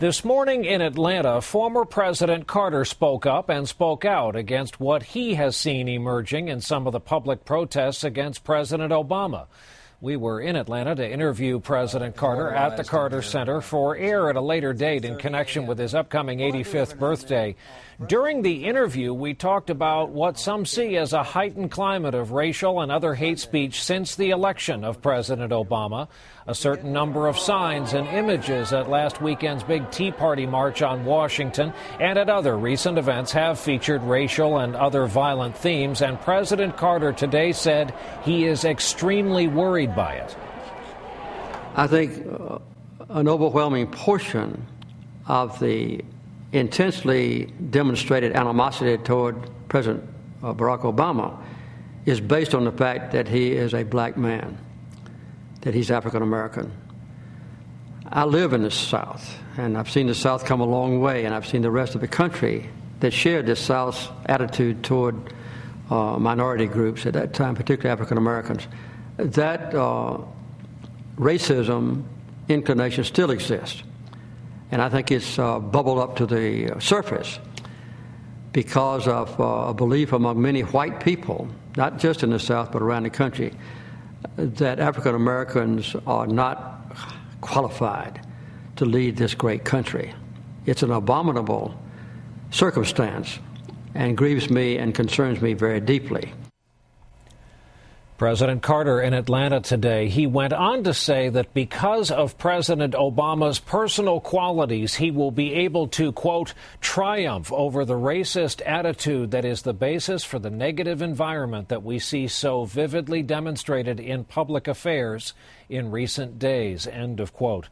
This morning in Atlanta, former President Carter spoke up and spoke out against what he has seen emerging in some of the public protests against President Obama. We were in Atlanta to interview President Carter at the Carter Center for air at a later date in connection with his upcoming 85th birthday. During the interview, we talked about what some see as a heightened climate of racial and other hate speech since the election of President Obama. A certain number of signs and images at last weekend's big Tea Party march on Washington and at other recent events have featured racial and other violent themes, and President Carter today said he is extremely worried by it. I think an overwhelming portion of the intensely demonstrated animosity toward President Barack Obama is based on the fact that he is a black man, that he's African American. I live in the South, and I've seen the South come a long way, and I've seen the rest of the country that shared this South's attitude toward minority groups at that time, particularly African Americans. That racism inclination still exists. And I think it's bubbled up to the surface because of a belief among many white people, not just in the South but around the country, that African Americans are not qualified to lead this great country. It's an abominable circumstance and grieves me and concerns me very deeply. President Carter in Atlanta today. He went on to say that because of President Obama's personal qualities, he will be able to, quote, triumph over the racist attitude that is the basis for the negative environment that we see so vividly demonstrated in public affairs in recent days, end of quote.